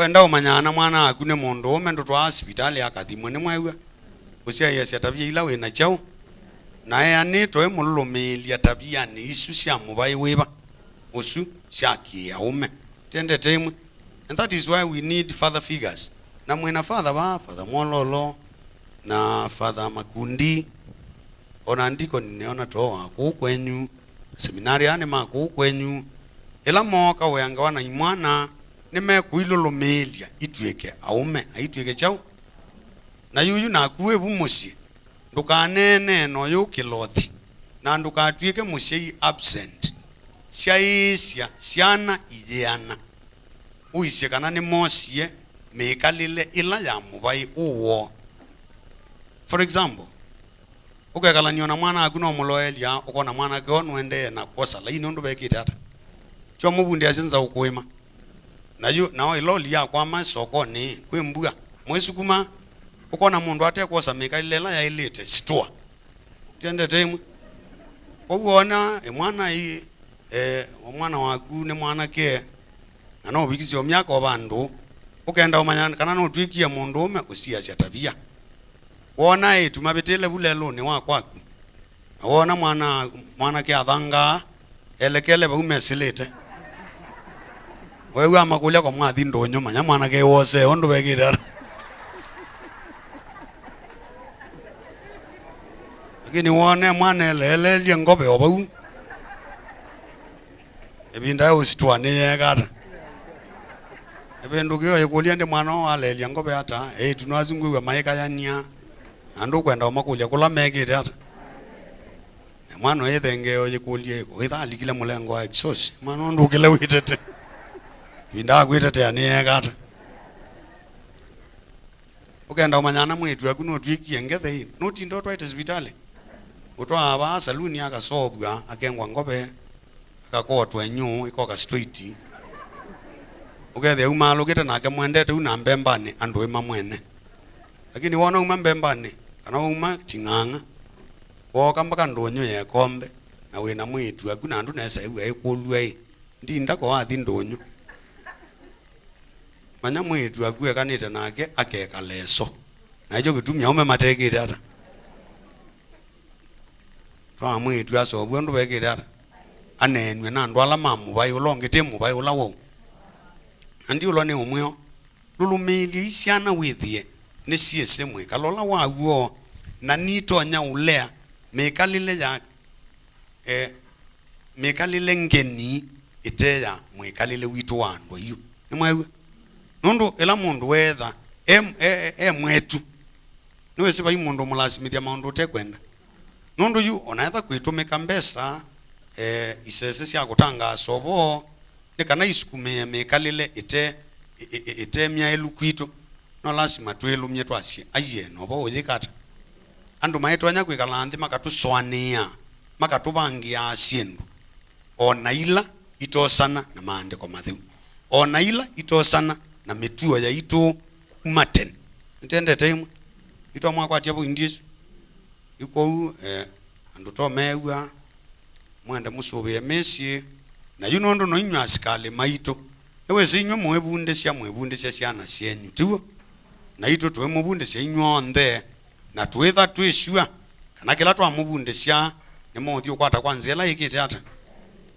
wenda umanyana mwana akune mundu ume twa hospitali akathimwe ni mwaigua ucia yesi tabia ila wina chao na yani toe mululumilia tabia ni isu cia mubai wiba usu cia kia ume tende temwe. And that is why we need father figures. Na mwena father father Mololo na father Makundi ona ndiko niona toa kukwenyu seminari ane makukwenyu ela moka wanga wana imwana nimekuilulumilia itweke aume aitweke chao na yuyu na kuwe bumusie ndukanene no yukilothi na ndukatwike musie absent siaisia siana ijeana uise kana ni mosie mekalile ila ya mubai uwo. For example, ukekala niona mwana akuno muloelia ukona mwana gonu ende na kosa la ino ndo bekite hata cho mubundi asinza ukwema na yu na iloli ya kwa masokoni kwembuga mwesukuma ukona mundu ate kosa mekalile la ya ilete store tende temu kuona mwana hii mwana waku ne mwana ke na no bigisi omyaka obandu ukenda umanyana kana no twikia mundu ume usia cia tabia wona etu mabetele bulelo ni wa kwaku wona mwana ke athanga elekele baume silete wewe amakulia kwa mwathi ndonyo manya mwana ke wose ondo begira lakini wone mwana lele ngobe obau ebinda usitwane yegara ebendo kyo ekulia ndi mwana walelia ngobe hata tunazungwa maika yania andu kwenda omakulia kula megire hata mwana yethenge oyekulie withali kila mulengo wa exhaust mwana ndu kile witete binda gwitete ani yegara ukenda omanyana mwetu akuno twikie ngethe no tindo twaite hospitali utwa aba saluni akasobwa akengwa ngobe akakotwa nyu ikoka straight ugethe umalo gete nake mwendete una mbembane andu ema mwene lakini wona uma mbembane kana uma tinganga woka mpaka ndonyo ye kombe na wina mwitu akuna andu nesa ewe ekulwe ndinda ko athi ndonyo manya mwitu akue kanite nake akeka leso na ijo gitumya ume matekire ata twa mwitu asobwe ndu bekire ata anenwe na ndwala mamu bai ulongete mu bai ulawo andi ulone umwe lulumili isiana withie ni siese mwe kalola waguo na nito nya ulea mekalile ya mekalile ngeni iteya mwekalile witu wando yu ni mwewe nondo ela mundu wetha mwetu niwe siba imundu mulasimithia maundu tekwenda nondo yu onaetha kwitumika mbesa isese cia gutanga sobo ni kana isukume mekalile ite mya elukwito no lazima twelumye twasie aye no bo yikata andu maitwanya kwikala nthi makatuswania makatubangia asiendu ona ila itosana na maandiko mathiu ona ila itosana na mituo ya itu kumaten ntende time itwa mwakwatia bo indisu iko andu to mewa mwende musobe mesie na yunondo no inywa asikale maito ewe zinyo mwebunde cia ciana cienyu tiwo na ito twe mubunde cia inywa nthe na twetha twishua kana kila twa mubunde cia ni mothio kwata kwanza ela ikite ata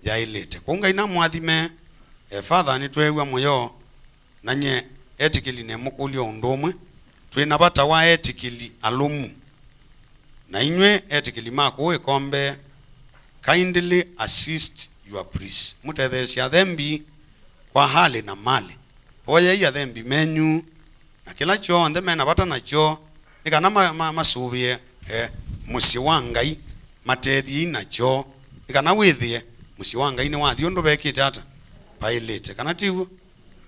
ya ilete kunga ina mwathime father ni twewa moyo nanye ethically ne mukulio ndomwe twina bata wa ethically alumu na inywe ethically mako ekombe kindly assist your priest mutethesia thembi kwa hali na mali oye ya thembi menyu na kila cho ndeme mena bata nacho nikana masubie musi wangai matethi nacho nikana withie musi wangai ni wathi undu bekite ata pailete kana tiwo